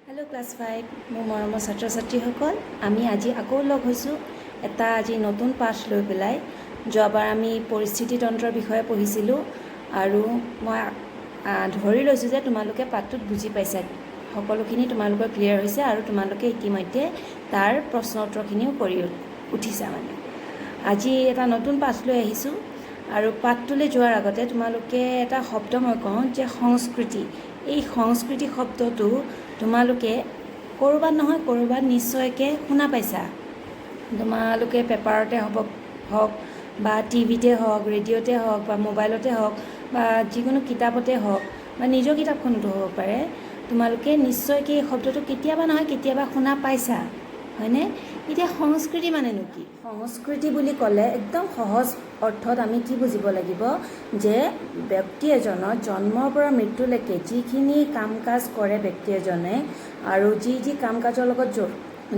Hello' class 5 মোৰ মৰমৰ ছাত্ৰ ছাত্ৰীসকল, আমি আজি আকৌ লগ হৈছোঁ এটা আজি নতুন পাঠ লৈ পেলাই। যোৱাবাৰ আমি পৰিস্থিতিতন্ত্ৰৰ বিষয়ে পঢ়িছিলোঁ আৰু মই ধৰি লৈছোঁ যে তোমালোকে পাঠটোত বুজি পাইছা, সকলোখিনি তোমালোকৰ ক্লিয়াৰ হৈছে আৰু তোমালোকে ইতিমধ্যে তাৰ প্ৰশ্ন উত্তৰখিনিও কৰি উঠিছা। আজি এটা নতুন পাঠ লৈ আহিছোঁ আৰু পাঠটোলৈ যোৱাৰ আগতে তোমালোকে এটা শব্দ মই কওঁ যে সংস্কৃতি। এই সংস্কৃতি শব্দটো তোমালোকে ক'ৰবাত নহয় ক'ৰবাত নিশ্চয়কৈ শুনা পাইছা। তোমালোকে পেপাৰতে হওক বা টিভিতে হওক, ৰেডিঅ'তে হওক বা মোবাইলতে হওক বা যিকোনো কিতাপতে হওক বা নিজৰ কিতাপখনতো হ'ব পাৰে, তোমালোকে নিশ্চয়কৈ এই শব্দটো কেতিয়াবা নহয় কেতিয়াবা শুনা পাইছা, হয়নে? এতিয়া সংস্কৃতি মানেনো কি? সংস্কৃতি বুলি ক'লে একদম সহজ অৰ্থত আমি কি বুজিব লাগিব যে ব্যক্তি এজনৰ জন্মৰ পৰা মৃত্যুলৈকে যিখিনি কাম কাজ কৰে ব্যক্তি এজনে আৰু যি কাম কাজৰ লগত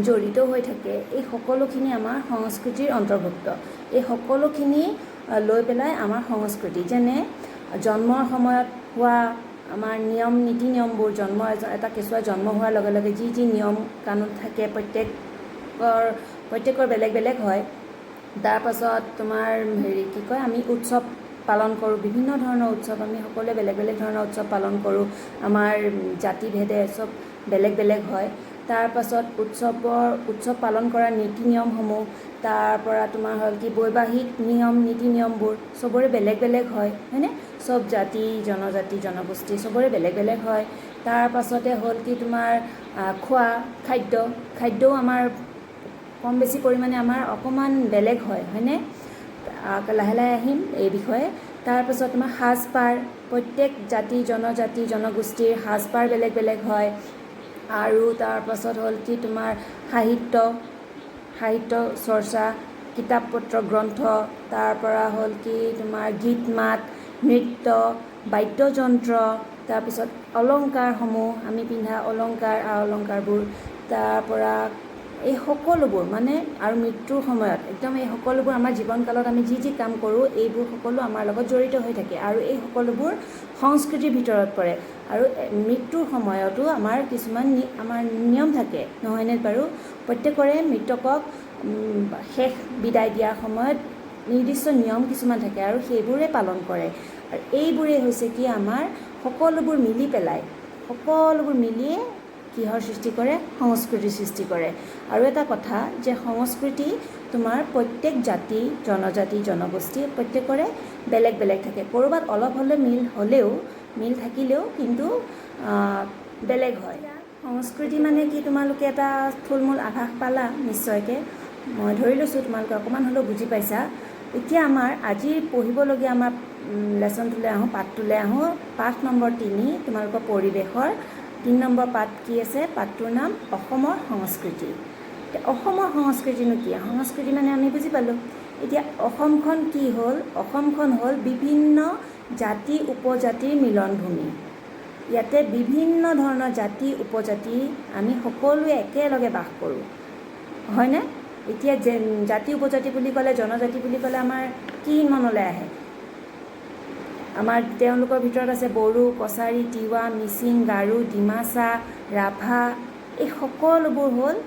জড়িত হৈ থাকে, এই সকলোখিনি আমাৰ সংস্কৃতিৰ অন্তৰ্ভুক্ত। এই সকলোখিনি লৈ পেলাই আমাৰ সংস্কৃতি। যেনে জন্মৰ সময়ত হোৱা আমাৰ নিয়ম নীতি নিয়মবোৰ, এটা কেঁচুৱা জন্ম হোৱাৰ লগে লগে যি নিয়ম কানুন থাকে প্ৰত্যেকৰ বেলেগ বেলেগ হয়। তাৰপাছত তোমাৰ আমি উৎসৱ পালন কৰোঁ, বিভিন্ন ধৰণৰ উৎসৱ, আমি সকলোৱে বেলেগ বেলেগ ধৰণৰ উৎসৱ পালন কৰোঁ। আমাৰ জাতিভেদে চব বেলেগ বেলেগ হয়। তাৰপাছত উৎসৱ পালন কৰাৰ নীতি নিয়মসমূহ, তাৰ পৰা তোমাৰ হ'ল কি বৈবাহিক নিয়ম নীতি নিয়মবোৰ চবৰে বেলেগ বেলেগ হয়, হয়নে? চব জাতি জনজাতি জনগোষ্ঠী চবৰে বেলেগ বেলেগ হয়। তাৰপাছতে হ'ল কি তোমাৰ খোৱা খাদ্যও আমাৰ কম বেছি পৰিমাণে আমাৰ অকণমান বেলেগ হয়, হয়নে? লাহে লাহে আহিম এই বিষয়ে। তাৰপাছত তোমাৰ সাজপাৰ, প্ৰত্যেক জাতি জনজাতি জনগোষ্ঠীৰ সাজপাৰ বেলেগ বেলেগ হয়। আৰু তাৰপাছত হ'ল কি তোমাৰ সাহিত্য চৰ্চা, কিতাপ পত্ৰ গ্ৰন্থ, তাৰ পৰা হ'ল কি তোমাৰ গীত মাত, নৃত্য, বাদ্যযন্ত্ৰ, তাৰপিছত অলংকাৰসমূহ, আমি পিন্ধা অলংকাৰবোৰ, তাৰ পৰা এই সকলোবোৰ আৰু মৃত্যুৰ সময়ত একদম এই সকলোবোৰ আমাৰ জীৱনকালত আমি যি কাম কৰোঁ এইবোৰ সকলো আমাৰ লগত জড়িত হৈ থাকে আৰু এই সকলোবোৰ সংস্কৃতিৰ ভিতৰত পৰে। আৰু মৃত্যুৰ সময়তো আমাৰ কিছুমান আমাৰ নিয়ম থাকে, নহয়নে বাৰু? প্ৰত্যেকৰে মৃতকক শেষ বিদায় দিয়াৰ সময়ত নিৰ্দিষ্ট নিয়ম কিছুমান থাকে আৰু সেইবোৰে পালন কৰে। আৰু এইবোৰেই হৈছে কি আমাৰ সকলোবোৰ মিলিয়ে কিহৰ সৃষ্টি কৰে? সংস্কৃতিৰ সৃষ্টি কৰে। আৰু এটা কথা যে সংস্কৃতি তোমাৰ প্ৰত্যেক জাতি জনজাতি জনগোষ্ঠী প্ৰত্যেকৰে বেলেগ বেলেগ থাকে। ক'ৰবাত অলপ মিল থাকিলেও কিন্তু বেলেগ হয়। সংস্কৃতি মানে কি তোমালোকে এটা থুলমূল আভাস পালা নিশ্চয়কৈ। মই ধৰি লৈছোঁ তোমালোকে অকণমান হ'লেও বুজি পাইছা। এতিয়া আমাৰ আজি পঢ়িবলগীয়া আমাৰ লেচনটোলৈ আহোঁ, পাঠটোলৈ আহোঁ। পাঠ নম্বৰ 3, তোমালোকৰ পৰিৱেশৰ 3 নম্বৰ পাঠ কি আছে? পাঠটোৰ নাম অসমৰ সংস্কৃতি। অসমৰ সংস্কৃতিনো কি? সংস্কৃতি মানে আমি বুজি পালোঁ। এতিয়া অসমখন কি হ'ল? অসমখন হ'ল বিভিন্ন জাতি উপজাতিৰ মিলনভূমি। ইয়াতে বিভিন্ন ধৰণৰ জাতি উপজাতি আমি সকলোৱে একেলগে বাস কৰোঁ, হয়নে? এতিয়া জাতি উপজাতি বুলি ক'লে, জনজাতি বুলি ক'লে আমাৰ কি মনলৈ আহে? আমাৰ তেওঁলোকৰ ভিতৰত আছে বড়ো, কছাৰী, তিৱা, মিচিং, গাৰো, ডিমাচা, ৰাভা। এই সকলোবোৰ হ'ল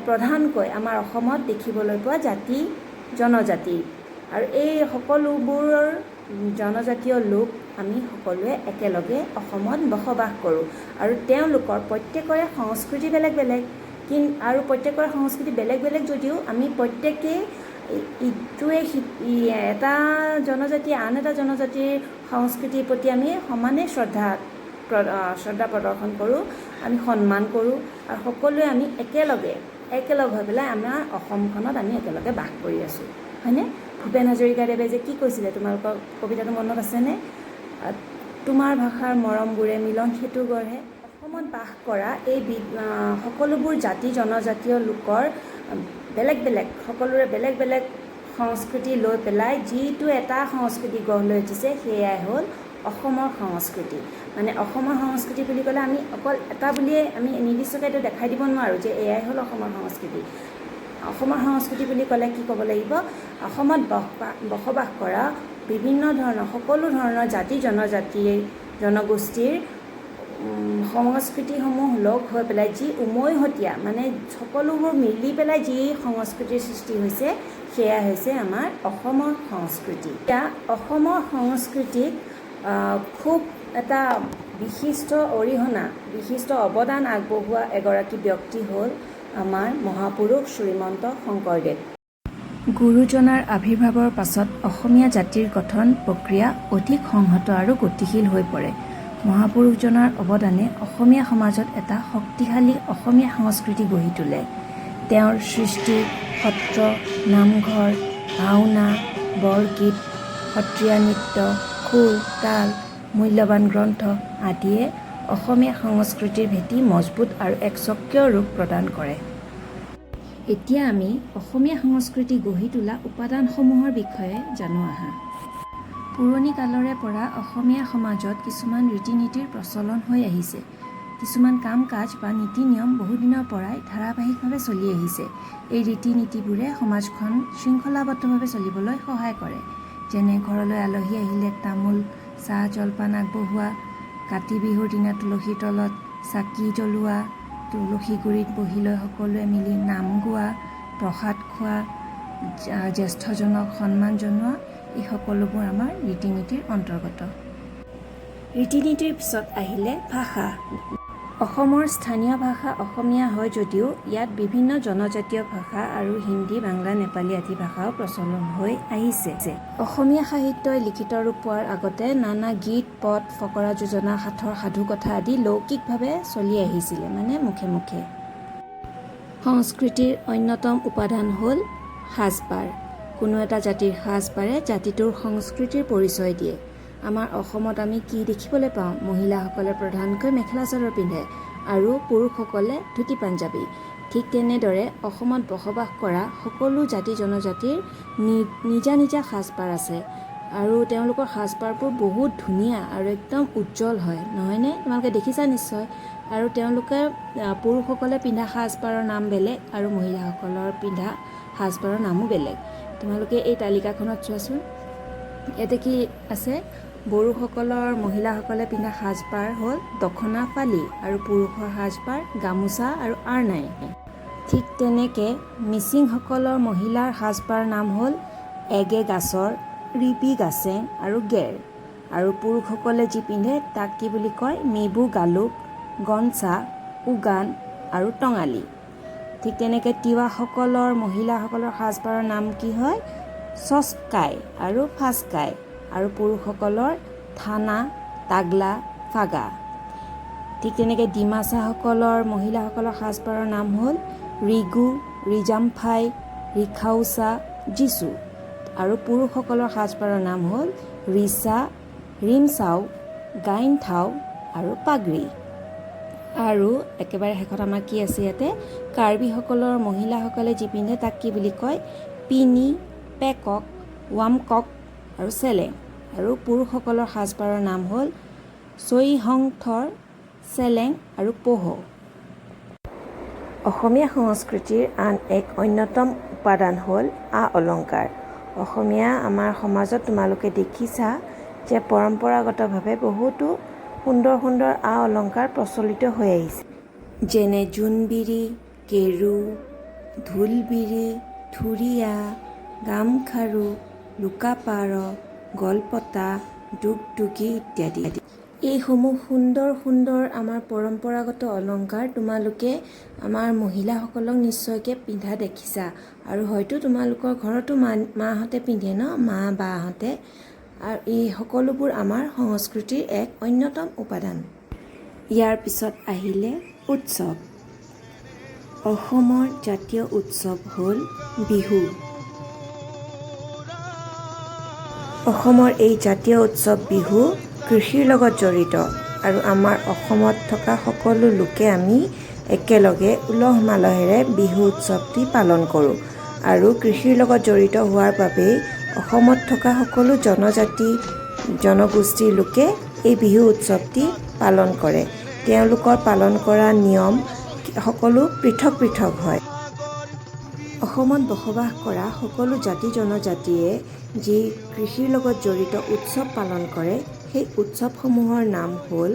প্ৰধানকৈ আমাৰ অসমত দেখিবলৈ পোৱা জাতি জনজাতি। আৰু এই সকলোবোৰৰ জনজাতীয় লোক আমি সকলোৱে একেলগে অসমত বসবাস কৰোঁ। আৰু তেওঁলোকৰ প্ৰত্যেকৰে সংস্কৃতি বেলেগ বেলেগ, আৰু প্ৰত্যেকৰে সংস্কৃতি বেলেগ বেলেগ যদিও আমি প্ৰত্যেকেই এটা জনজাতি আন এটা জনজাতিৰ সংস্কৃতিৰ প্ৰতি আমি সমানে শ্ৰদ্ধা প্ৰদৰ্শন কৰোঁ, আমি সন্মান কৰোঁ আৰু সকলোৱে আমি একেলগ হৈ পেলাই আমাৰ অসমখনত আমি একেলগে বাস কৰি আছোঁ, হয়নে? ভূপেন হাজৰিকাদেৱে যে কি কৈছিলে তোমালোকৰ কবিতাটো মনত আছেনে? তোমাৰ ভাষাৰ মৰমবোৰে মিলন সেতু গঢ়ে। অসমত বাস কৰা এই সকলোবোৰ জাতি জনজাতীয় লোকৰ সকলোৰে বেলেগ বেলেগ সংস্কৃতি লৈ পেলাই যিটো এটা সংস্কৃতি গঢ় লৈ উঠিছে, সেয়াই হ'ল অসমৰ সংস্কৃতি। অসমৰ সংস্কৃতি বুলি ক'লে আমি অকল এটা বুলিয়ে আমি নিৰ্দিষ্টকৈ এইটো দেখাই দিব নোৱাৰোঁ যে এয়াই হ'ল অসমৰ সংস্কৃতি। অসমৰ সংস্কৃতি বুলি ক'লে কি ক'ব লাগিব? অসমত বসবাস কৰা বিভিন্ন ধৰণৰ সকলো ধৰণৰ জাতি জনজাতি জনগোষ্ঠীৰ সংস্কৃতিসমূহ লগ হৈ পেলাই যি উমৈহতীয়া মানে সকলোবোৰ মিলি পেলাই যি সংস্কৃতিৰ সৃষ্টি হৈছে সেয়া হৈছে আমাৰ অসমৰ সংস্কৃতি। এতিয়া অসমৰ সংস্কৃতিত খুব এটা বিশিষ্ট অৰিহণা বিশিষ্ট অৱদান আগবঢ়োৱা এগৰাকী ব্যক্তি হ'ল আমাৰ মহাপুৰুষ শ্ৰীমন্ত শংকৰদেৱ। গুৰুজনাৰ আৱিৰ্ভাৱৰ পাছত অসমীয়া জাতিৰ গঠন প্ৰক্ৰিয়া অধিক সংহত আৰু গতিশীল হৈ পৰে। মহাপুৰুষজনাৰ অৱদানে অসমীয়া সমাজত এটা শক্তিশালী অসমীয়া সংস্কৃতি গঢ়ি তোলে। তেওঁৰ সৃষ্টি সত্ৰ, নামঘৰ, ভাওনা, বৰগীত, সত্ৰীয়া নৃত্য, খোল, তাল, মূল্যৱান গ্ৰন্থ আদিয়ে অসমীয়া সংস্কৃতিৰ ভেটি মজবুত আৰু এক স্বকীয় ৰূপ প্ৰদান কৰে। এতিয়া আমি অসমীয়া সংস্কৃতি গঢ়ি তোলা উপাদানসমূহৰ বিষয়ে জানো আহা। পুৰণি কালৰে পৰা অসমীয়া সমাজত কিছুমান ৰীতি নীতিৰ প্ৰচলন হৈ আহিছে। কিছুমান কাম কাজ বা নীতি নিয়ম বহুদিনৰ পৰাই ধাৰাবাহিকভাৱে চলি আহিছে। এই ৰীতি নীতিবোৰে সমাজখন শৃংখলাবদ্ধভাৱে চলিবলৈ সহায় কৰে। যেনে ঘৰলৈ আলহী আহিলে তামোল চাহ জলপান আগবঢ়োৱা, কাতি বিহুৰ দিনা তুলসীৰ তলত চাকি জ্বলোৱা, তুলসী গুৰিত বহি লৈ সকলোৱে মিলি নাম গোৱা, প্ৰসাদ খোৱা, জ্যেষ্ঠজনক সন্মান জনোৱা, এই সকলোবোৰ আমাৰ ৰীতি নীতিৰ অন্তৰ্গত। ৰীতি নীতিৰ পিছত আহিলে ভাষা। অসমৰ স্থানীয় ভাষা অসমীয়া হয় যদিও ইয়াত বিভিন্ন জনজাতীয় ভাষা আৰু হিন্দী, বাংলা, নেপালী আদি ভাষাও প্ৰচলন হৈ আহিছে। অসমীয়া সাহিত্যই লিখিত ৰূপ পোৱাৰ আগতে নানা গীত, পদ, ফকৰা যোজনা, সাঁথৰ সাধুকথা আদি লৌকিকভাৱে চলি আহিছিলে, মানে মুখে মুখে। সংস্কৃতিৰ অন্যতম উপাদান হ'ল সাজপাৰ। কোনো এটা জাতিৰ সাজপাৰে জাতিটোৰ সংস্কৃতিৰ পৰিচয় দিয়ে। আমাৰ অসমত আমি কি দেখিবলৈ পাওঁ? মহিলাসকলে প্ৰধানকৈ মেখেলা চাদৰ পিন্ধে আৰু পুৰুষসকলে ধুতি পাঞ্জাবী। ঠিক তেনেদৰে অসমত বসবাস কৰা সকলো জাতি জনজাতিৰ নিজা নিজা সাজপাৰ আছে আৰু তেওঁলোকৰ সাজপাৰবোৰ বহুত ধুনীয়া আৰু একদম উজ্জ্বল হয়, নহয়নে? তোমালোকে দেখিছা নিশ্চয়। আৰু তেওঁলোকে পুৰুষসকলে পিন্ধা সাজপাৰৰ নাম বেলেগ আৰু মহিলাসকলৰ পিন্ধা সাজপাৰৰ নামো বেলেগ। তোমালোকে এই তালিকাখনত চোৱাচোন, ইয়াতে কি আছে? বড়োসকলৰ মহিলাসকলে পিন্ধা সাজপাৰ হ'ল দখনা ফালি আৰু পুৰুষৰ সাজপাৰ গামোচা আৰু আৰনাই। ঠিক তেনেকৈ মিচিংসকলৰ মহিলাৰ সাজপাৰ নাম হ'ল এগে গাছৰ, ৰিপি গাছেং আৰু গেৰ। আৰু পুৰুষসকলে যি পিন্ধে তাক কি বুলি কয়? মিবু গালুক, গনচা, উগান আৰু টঙালী। ঠিক তেনেকৈ তিৱাসকলৰ মহিলাসকলৰ সাজপাৰৰ নাম কি হয়? চচকাই আৰু ফাচকাই। আৰু পুৰুষসকলৰ থানা, তাগলা, ফাগা। ঠিক তেনেকৈ ডিমাছাসকলৰ মহিলাসকলৰ সাজপাৰৰ নাম হ'ল ৰিগু, ৰিজামফাই, ৰিখাউচা, জিচু। আৰু পুৰুষসকলৰ সাজপাৰৰ নাম হ'ল ৰিচা, ৰিমচাও, গাইনথাও আৰু পাগৰি। আৰু একেবাৰে শেষত আমাৰ কি আছে ইয়াতে? কাৰ্বিসকলৰ মহিলাসকলে যি পিন্ধে তাক কি বুলি কয়? পিনি, পেকক, ৱামকক আৰু চেলেং। আৰু পুৰুষসকলৰ সাজপাৰৰ নাম হ'ল চৈহংথৰ, চেলেং আৰু পহু। অসমীয়া সংস্কৃতিৰ আন এক অন্যতম উপাদান হ'ল আ-অলংকাৰ। অসমীয়া আমাৰ সমাজত তোমালোকে দেখিছা যে পৰম্পৰাগতভাৱে বহুতো সুন্দৰ সুন্দৰ আ-অলংকাৰ প্ৰচলিত হৈ আহিছে। যেনে জোনবিৰি, কেৰু, ঢোলবিৰি, থুৰিয়া, গামখাৰু, লোকাপাৰ, গলপতা, দুগদুগী ইত্যাদি। এইসমূহ সুন্দৰ সুন্দৰ আমাৰ পৰম্পৰাগত অলংকাৰ তোমালোকে আমাৰ মহিলাসকলক নিশ্চয়কৈ পিন্ধা দেখিছা আৰু হয়তো তোমালোকৰ ঘৰতো মাহঁতে পিন্ধে ন, মা বাহঁতে। আৰু এই সকলোবোৰ আমাৰ সংস্কৃতিৰ এক অন্যতম উপাদান। ইয়াৰ পিছত আহিলে উৎসৱ। অসমৰ জাতীয় উৎসৱ হ'ল বিহু। অসমৰ এই জাতীয় উৎসৱ বিহু কৃষিৰ লগত জড়িত আৰু আমাৰ অসমত থকা সকলো লোকে আমি একেলগে উলহ মালহেৰে বিহু উৎসৱটি পালন কৰোঁ। আৰু কৃষিৰ লগত জড়িত হোৱাৰ বাবেই অসমত থকা সকলো জনজাতি জনগোষ্ঠীৰ লোকে এই বিহু উৎসৱটি পালন কৰে। তেওঁলোকৰ পালন কৰা নিয়ম সকলো পৃথক পৃথক হয়। অসমত বসবাস কৰা সকলো জাতি জনজাতিয়ে যি কৃষিৰ লগত জড়িত উৎসৱ পালন কৰে, সেই উৎসৱসমূহৰ নাম হ'ল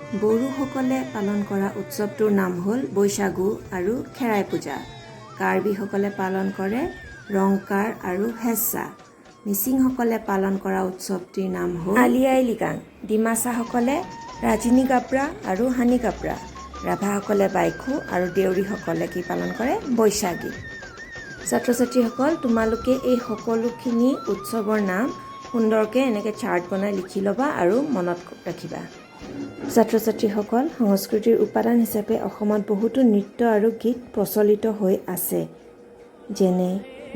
বড়োসকলে পালন কৰা উৎসৱটোৰ নাম হ'ল বৈশাগু আৰু খেৰাই পূজা। কাৰ্বিসকলে পালন কৰে ৰংকাৰ আৰু হেচা। মিচিংসকলে পালন কৰা উৎসৱটিৰ নাম হ'ল আলি আই লৃগাং। ডিমাছাসকলে ৰাজিনী গাব্ৰা আৰু হানি গাব্ৰা। ৰাভাসকলে বাইখু আৰু দেউৰীসকলে কি পালন কৰে বৈশাগী। ছাত্ৰ ছাত্ৰীসকল, তোমালোকে এই সকলোখিনি উৎসৱৰ নাম সুন্দৰকৈ এনেকৈ চাৰ্ট বনাই লিখি ল'বা আৰু মনত ৰাখিবা। ছাত্ৰ ছাত্ৰীসকল, সংস্কৃতিৰ উপাদান হিচাপে অসমত বহুতো নৃত্য আৰু গীত প্ৰচলিত হৈ আছে, যেনে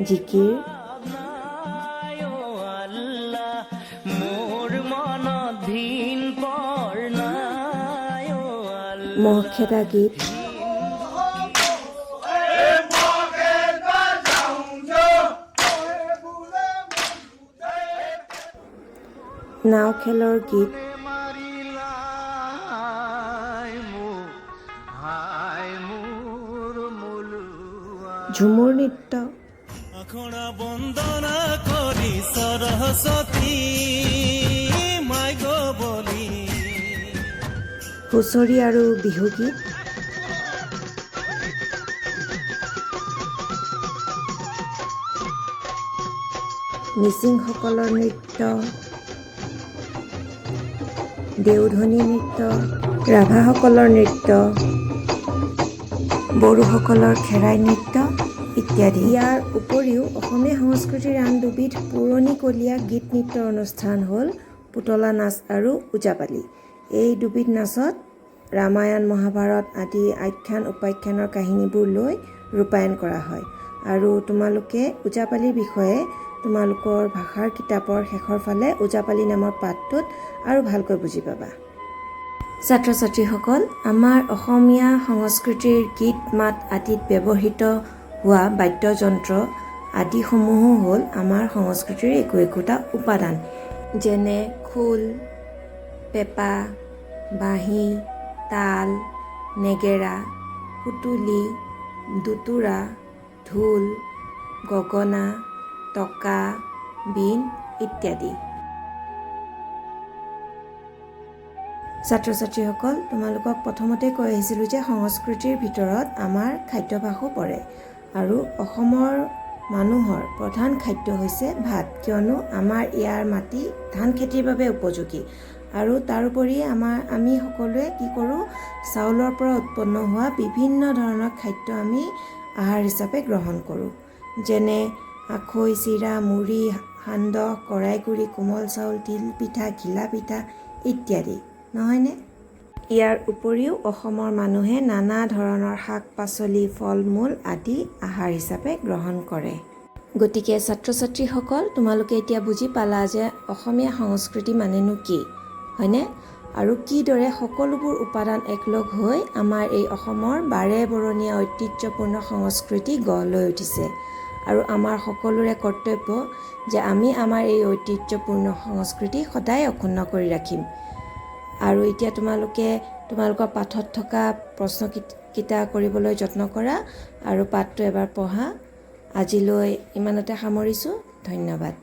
জিকিৰ, মহখেদা গীত, নাও খেলৰ গীত, ঝুমুৰ নৃত্য, হুঁচৰি আৰু বিহুগীত, মিচিংসকলৰ নৃত্য, দেওধনী নৃত্য, ৰাভাসকলৰ নৃত্য, বড়োসকলৰ খেৰাই নৃত্য ইত্যাদি। ইয়াৰ উপৰিও অসমীয়া সংস্কৃতিৰ আন দুবিধ পুৰণিকলীয়া গীত নৃত্যৰ অনুষ্ঠান হ'ল পুতলা নাচ আৰু ওজাপালি। এই দুবিধ নাচত ৰামায়ণ মহাভাৰত আদি আখ্যান উপাখ্যানৰ কাহিনীবোৰ লৈ ৰূপায়ণ কৰা হয়। আৰু তোমালোকে ওজাপালিৰ বিষয়ে তোমালোকৰ ভাষাৰ কিতাপৰ শেষৰ ফালে ওজাপালি নামৰ পাঠটোত আৰু ভালকৈ বুজি পাবা। ছাত্ৰ ছাত্ৰীসকল, আমাৰ অসমীয়া সংস্কৃতিৰ গীত মাত আদিত ব্যৱহৃত হোৱা বাদ্যযন্ত্ৰ আদিসমূহো হ'ল আমাৰ সংস্কৃতিৰ একোটা উপাদান, যেনে খোল, পেঁপা, বাঁহী, তাল, নেগেৰা, সুতুলি, দুতুৰা, ঢোল, গগনা, টকা, বীণ ইত্যাদি। ছাত্ৰ ছাত্ৰীসকল, তোমালোকক প্ৰথমতে কৈ আহিছিলোঁ যে সংস্কৃতিৰ ভিতৰত আমাৰ খাদ্যাভ্যাসো পৰে, আৰু অসমৰ মানুহৰ প্ৰধান খাদ্য হৈছে ভাত, কিয়নো আমাৰ ইয়াৰ মাটি ধান খেতিৰ বাবে উপযোগী। আৰু তাৰোপৰি আমি সকলোৱে কি কৰোঁ, চাউলৰ পৰা উৎপন্ন হোৱা বিভিন্ন ধৰণৰ খাদ্য আমি আহাৰ হিচাপে গ্ৰহণ কৰোঁ, যেনে আখৈ, চিৰা, মুড়ি, সান্দহ, কড়াইগুড়ি, কোমল চাউল, তিল পিঠা, ঘিলা পিঠা ইত্যাদি, নহয়নে? ইয়াৰ উপৰিও অসমৰ মানুহে নানা ধৰণৰ শাক পাচলি, ফল মূল আদি আহাৰ হিচাপে গ্ৰহণ কৰে। গতিকে ছাত্ৰ ছাত্ৰীসকল, তোমালোকে এতিয়া বুজি পালা যে অসমীয়া সংস্কৃতি মানেনো কি, হয়নে? আৰু কিদৰে সকলোবোৰ উপাদান একলগ হৈ আমাৰ এই অসমৰ বাৰে বৰণীয়া ঐতিহ্যপূৰ্ণ সংস্কৃতি গঢ় লৈ উঠিছে। আৰু আমাৰ সকলোৰে কৰ্তব্য যে আমি আমাৰ এই ঐতিহ্যপূৰ্ণ সংস্কৃতি সদায় অক্ষুণ্ণ কৰি ৰাখিম। আৰু এতিয়া তোমালোকে তোমালোকৰ পাঠত থকা প্ৰশ্নকেইটা কৰিবলৈ যত্ন কৰা আৰু পাঠটো এবাৰ পঢ়া। আজিলৈ ইমানতে সামৰিছোঁ। ধন্যবাদ।